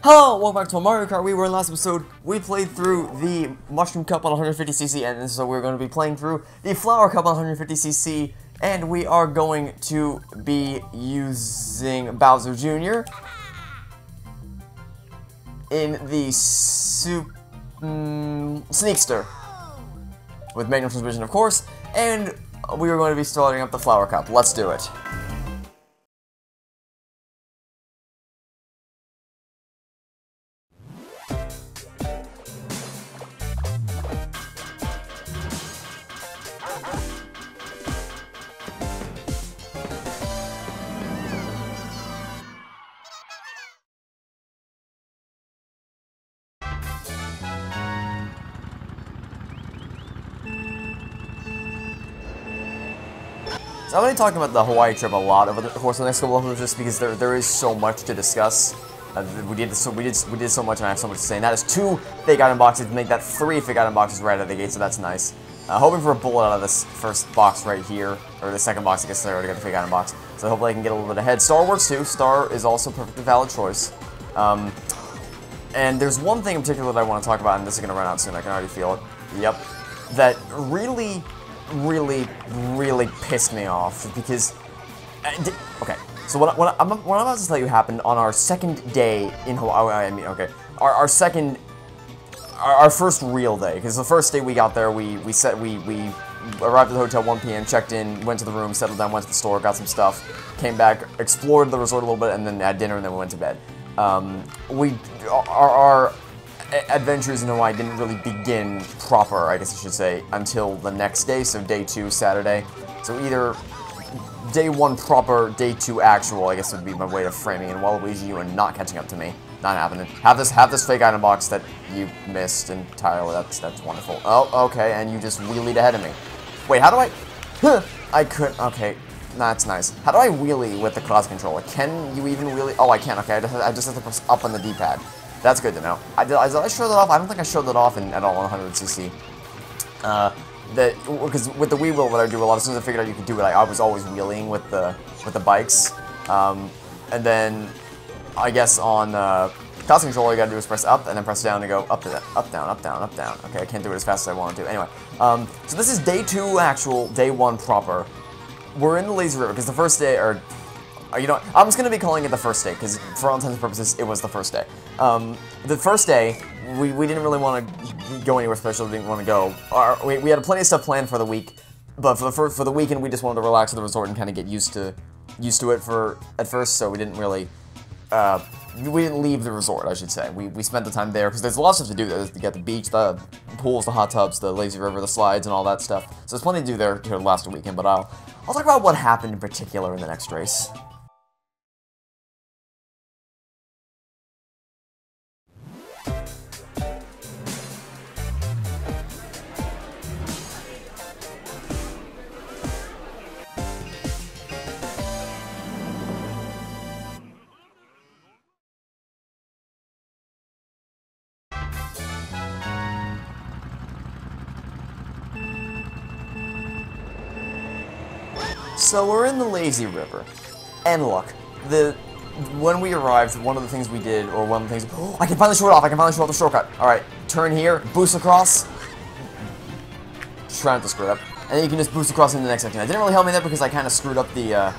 Hello, welcome back to Mario Kart. We were in last episode. We played through the Mushroom Cup on 150cc, and so we're going to be playing through the Flower Cup on 150cc, and we are going to be using Bowser Jr. in the Sneakster with manual transmission, of course, and we are going to be starting up the Flower Cup. Let's do it. So I'm going to be talking about the Hawaii trip a lot over the course of the next couple of episodes, just because there is so much to discuss. We did so much, and I have so much to say. And that is 2 fake item boxes to make that 3 fake item boxes right out of the gate, so that's nice. Hoping for a bullet out of this first box right here, or the second box. I guess I already got the fake item box, so hopefully I can get a little bit ahead. Star works too. Star is also a perfectly valid choice. And there's one thing in particular that I want to talk about, and this is going to run out soon. I can already feel it. Yep, that really pissed me off, because okay, so what I'm about to tell you happened on our second day in Hawaii. I mean, okay, our first real day, because the first day we got there, we arrived at the hotel 1 p.m., checked in, went to the room, settled down, went to the store, got some stuff, came back, explored the resort a little bit, and then had dinner, and then we went to bed. Our adventures in Hawaii didn't really begin proper, I guess I should say, until the next day, so day 2, Saturday. So either day 1 proper, day 2 actual, I guess would be my way of framing. And Waluigi, you are not catching up to me. Not happening. Have this fake item box that you missed entirely. That's wonderful. Oh, okay, and you just wheelied ahead of me. Wait, how do I... I couldn't... Okay, that's nice. How do I wheelie with the cross controller? Can you even wheelie... Oh, I can, okay. I just have to press up on the D-pad. That's good to know. Did I show that off? I don't think I showed that off at all on 100cc. Because with the Wii Wheel, what I do a lot, as soon as I figured out you could do it, I was always wheeling with the bikes. And then, I guess on cross controller, all you gotta do is press up and then press down to go up, down, up, down, up, down. Okay, I can't do it as fast as I want to. Anyway, so this is day 2 actual, day 1 proper. We're in the Lazy River, because the first day, you know, I'm just going to be calling it the first day, because for all intents and purposes, it was the first day. The first day, we didn't really want to go anywhere special, we didn't want to go. We had plenty of stuff planned for the week, but for the weekend, we just wanted to relax at the resort and kind of get used to it at first, so we didn't really, we didn't leave the resort, I should say. We spent the time there, because there's a lot of stuff to do there. You got the beach, the pools, the hot tubs, the lazy river, the slides, and all that stuff. So there's plenty to do there to last a weekend, but I'll talk about what happened in particular in the next race. So we're in the Lazy River, and look, when we arrived, one of the things we did, or one of the things, oh, I can finally show it off, I can finally show off the shortcut. Alright, turn here, boost across, trying to screw it up, and then you can just boost across into the next section. It didn't really help me there because I kind of screwed up the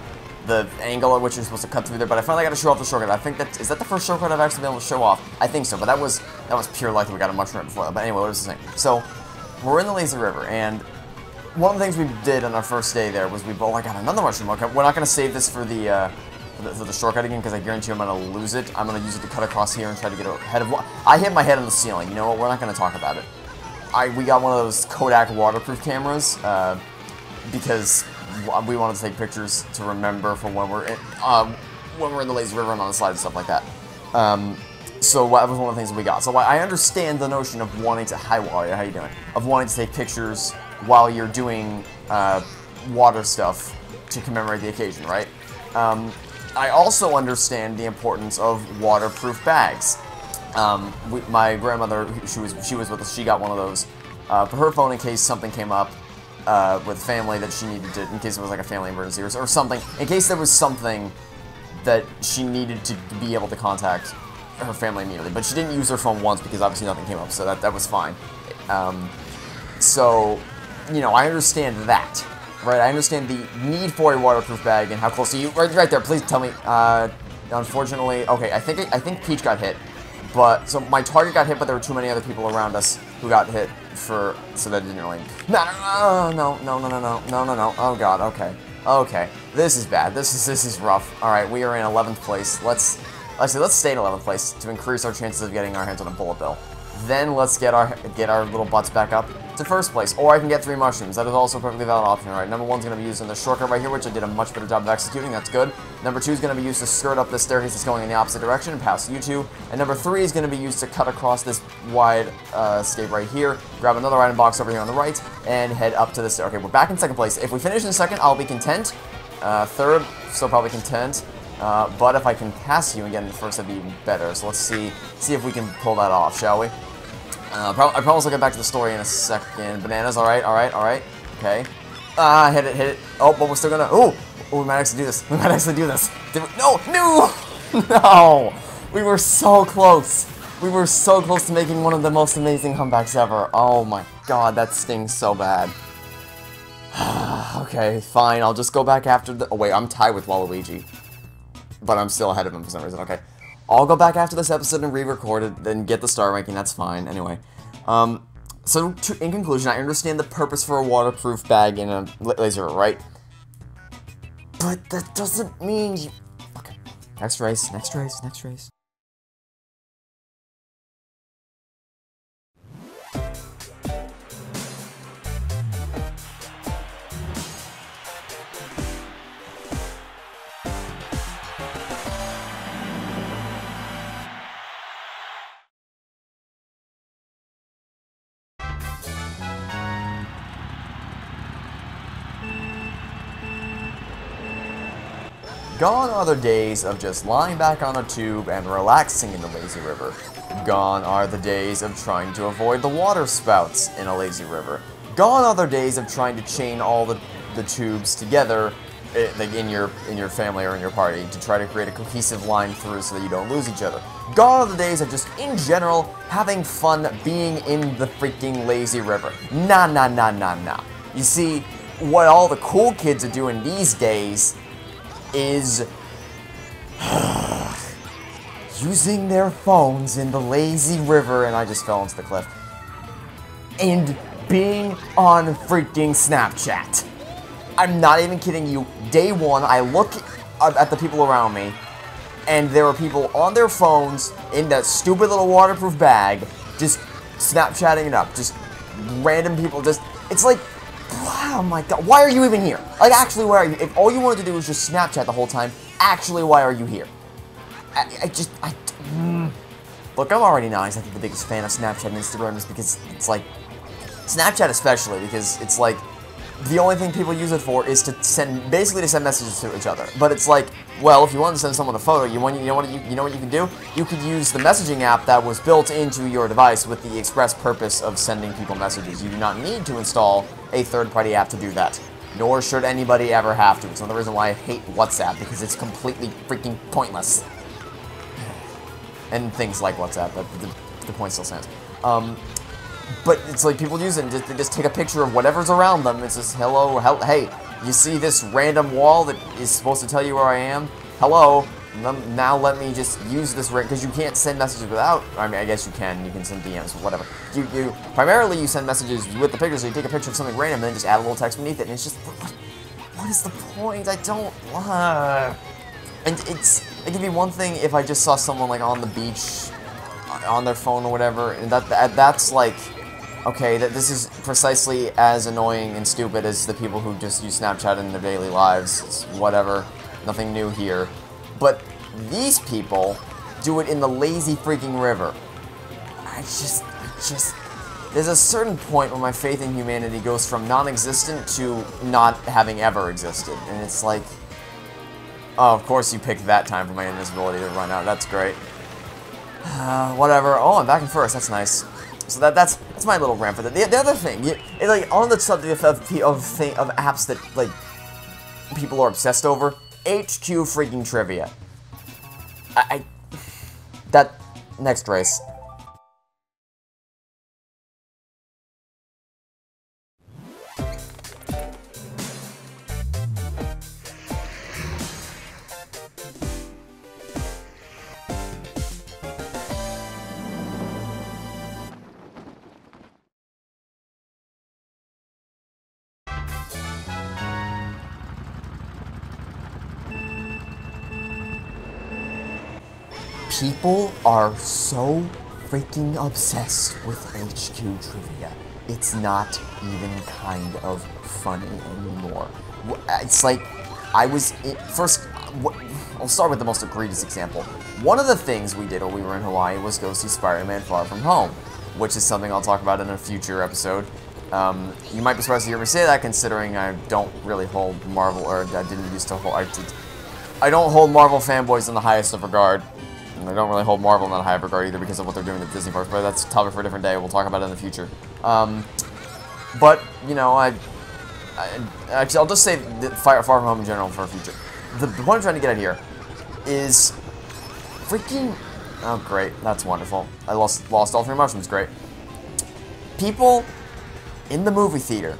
angle at which you're supposed to cut through there, but I finally got to show off the shortcut. I think is that the first shortcut I've actually been able to show off? I think so, but that was pure luck that we got a mushroom right before that. But anyway, what was I saying? So, we're in the Lazy River, and one of the things we did on our first day there was oh, I got another mushroom. Okay, we're not going to save this for the shortcut again, because I guarantee you I'm going to lose it. I'm going to use it to cut across here and try to get ahead of... I hit my head on the ceiling. You know what? We're not going to talk about it. We got one of those Kodak waterproof cameras, because we wanted to take pictures to remember for when we're in the Lazy River and on the slide and stuff like that. So that was one of the things that we got. So I understand the notion of wanting to... Hi, Wario, how you doing? Of wanting to take pictures while you're doing water stuff to commemorate the occasion, right? I also understand the importance of waterproof bags. My grandmother, she was with us, she got one of those for her phone in case something came up with family that she needed to, in case it was like a family emergency or something, in case there was something that she needed to be able to contact her family immediately, but she didn't use her phone once because obviously nothing came up, so that was fine. So, you know, I understand that, right? I understand the need for a waterproof bag and how close to you. Right there, please tell me. Unfortunately, okay, I think Peach got hit, but so my target got hit, but there were too many other people around us who got hit so that didn't really matter. No. Oh god, okay. This is bad. This is rough. All right, we are in 11th place. Let's stay in 11th place to increase our chances of getting our hands on a bullet bill. Then let's get our little butts back up to first place, or I can get 3 mushrooms. That is also a perfectly valid option, right? Number 1's going to be used in the shortcut right here, which I did a much better job of executing. That's good. Number 2 is going to be used to skirt up the staircase that's going in the opposite direction and past you two. And number 3 is going to be used to cut across this wide escape right here, grab another item box over here on the right, and head up to the stair. Okay, we're back in second place. If we finish in second, I'll be content. Third, still probably content. But if I can pass you and get in first, that'd be even better. So let's see if we can pull that off, shall we? I promise I'll get back to the story in a second. Bananas, alright. Okay. Hit it. Oh, but we're still gonna... Oh, we might actually do this. No! No! We were so close. We were so close to making one of the most amazing comebacks ever. Oh my god, that stings so bad. Okay, fine. I'll just go back after the... Oh, wait, I'm tied with Waluigi. But I'm still ahead of him for some reason. Okay. I'll go back after this episode and re-record it, then get the star ranking, that's fine. Anyway, so in conclusion, I understand the purpose for a waterproof bag in a laser, right? But that doesn't mean you... Okay, next race. Gone are the days of just lying back on a tube and relaxing in the lazy river. Gone are the days of trying to avoid the water spouts in a lazy river. Gone are the days of trying to chain all the tubes together in your family or in your party to try to create a cohesive line through so that you don't lose each other. Gone are the days of just, in general, having fun being in the freaking lazy river. Nah. You see, what all the cool kids are doing these days is using their phones in the lazy river, and I just fell into the cliff, and being on freaking Snapchat. I'm not even kidding you. Day one, I look at the people around me, and there are people on their phones in that stupid little waterproof bag, just Snapchatting it up. Just random people, it's like, oh my god, why are you even here? Like, actually, why are you? If all you wanted to do was just Snapchat the whole time, actually, why are you here? Look, I'm already not exactly the biggest fan of Snapchat and Instagram just because it's like, Snapchat especially, because it's like, the only thing people use it for is to send messages to each other. But it's like, well, if you want to send someone a photo, you know what you can do? You could use the messaging app that was built into your device with the express purpose of sending people messages. You do not need to install a third-party app to do that. Nor should anybody ever have to. It's another reason why I hate WhatsApp, because it's completely freaking pointless. And things like WhatsApp, but the point still stands. But it's like people use it and they just take a picture of whatever's around them. It's just, hello, hey, you see this random wall that is supposed to tell you where I am? Hello, now let me just use this, because you can't send messages without, I mean, I guess you can send DMs, whatever. Primarily you send messages with the picture, so you take a picture of something random and then just add a little text beneath it, and it's just, what is the point? I don't, and it could be one thing if I just saw someone, like, on the beach, on their phone or whatever, and that's like, okay, this is precisely as annoying and stupid as the people who just use Snapchat in their daily lives. It's whatever, nothing new here. But these people do it in the lazy freaking river. There's a certain point where my faith in humanity goes from non-existent to not having ever existed, and it's like, oh, of course you picked that time for my invisibility to run out. That's great. Whatever. Oh, I'm back in first. That's nice. So that's my little rant for that. The other thing, like on the subject of apps that like people are obsessed over, HQ freaking trivia. Next race. People are so freaking obsessed with HQ trivia. It's not even kind of funny anymore. It's like, first, I'll start with the most egregious example. One of the things we did when we were in Hawaii was go see Spider-Man Far From Home, which is something I'll talk about in a future episode. You might be surprised to hear me say that, considering I don't really hold Marvel, or I didn't used to hold, I don't hold Marvel fanboys in the highest of regard. And I don't really hold Marvel in that high of regard either because of what they're doing at Disney Parks, but that's a topic for a different day. We'll talk about it in the future. But, you know, actually, I'll just say Far From Home in general for a future. The point I'm trying to get at here is freaking... Oh, great. That's wonderful. I lost all 3 mushrooms. Great. People in the movie theater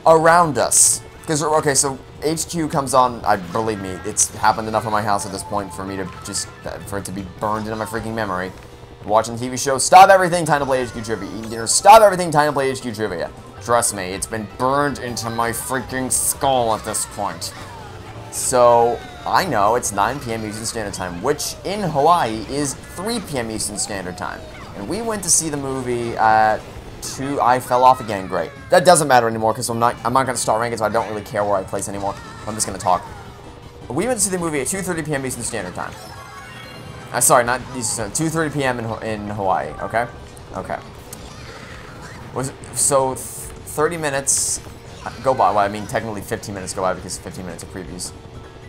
around us. Because, okay, so HQ comes on, believe me, it's happened enough in my house at this point for me to just, for it to be burned into my freaking memory. Watching TV shows, stop everything, time to play HQ Trivia. Eating dinner, stop everything, time to play HQ Trivia. Trust me, it's been burned into my freaking skull at this point. So, I know it's 9 p.m. Eastern Standard Time, which in Hawaii is 3 p.m. Eastern Standard Time. And we went to see the movie at 2, I fell off again, great. That doesn't matter anymore because I'm not going to start ranking, so I don't really care where I place anymore. I'm just going to talk. We went to see the movie at 2:30 p.m. Eastern Standard Time. Sorry, not Eastern, 2:30 p.m. in Hawaii, okay? Okay. So, 30 minutes go by, well, I mean, technically 15 minutes go by because 15 minutes of previews.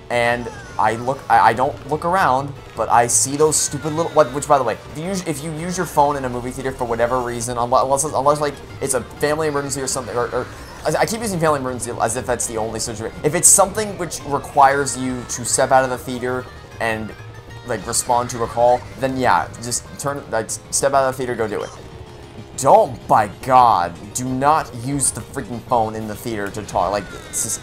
And I don't look around, but I see those stupid little, which by the way, if you use your phone in a movie theater for whatever reason, unless like it's a family emergency or something, or I keep using family emergency as if that's the only situation. If it's something which requires you to step out of the theater and like respond to a call, then yeah, just step out of the theater, go do it. Don't, by God, do not use the freaking phone in the theater to talk. Like, it's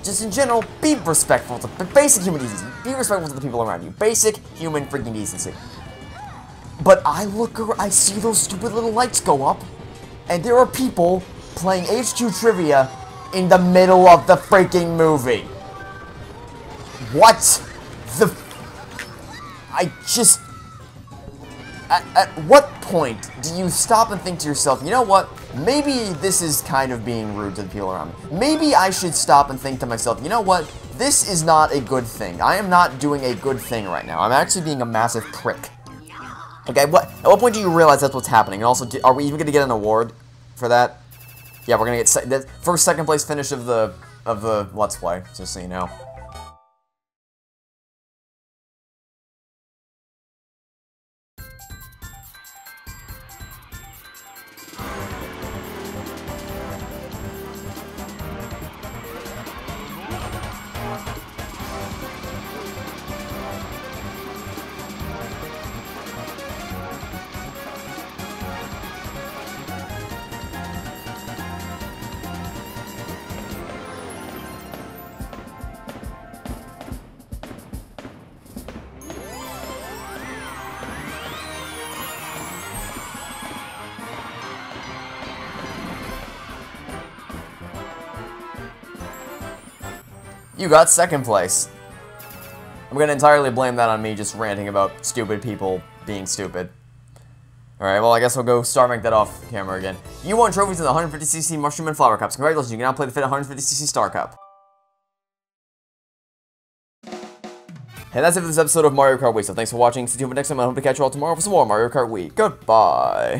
just in general, be respectful to basic human decency. Be respectful to the people around you. Basic human freaking decency. But I see those stupid little lights go up, and there are people playing HQ Trivia in the middle of the freaking movie. What the... At what point do you stop and think to yourself, you know what, maybe this is kind of being rude to the people around me. Maybe I should stop and think to myself, you know what, this is not a good thing. I am not doing a good thing right now. I'm actually being a massive prick. Okay, at what point do you realize that's what's happening? And also, are we even going to get an award for that? Yeah, we're going to get the first second place finish of the Let's Play, just so you know. You got second place. I'm gonna entirely blame that on me just ranting about stupid people being stupid. Alright, well, I guess we'll go star rank that off camera again. You won trophies in the 150cc Mushroom and Flower Cups. Congratulations, you can now play the fit 150cc Star Cup. And that's it for this episode of Mario Kart Wii. So thanks for watching. Stay tuned for next time. I hope to catch you all tomorrow for some more Mario Kart Wii. Goodbye.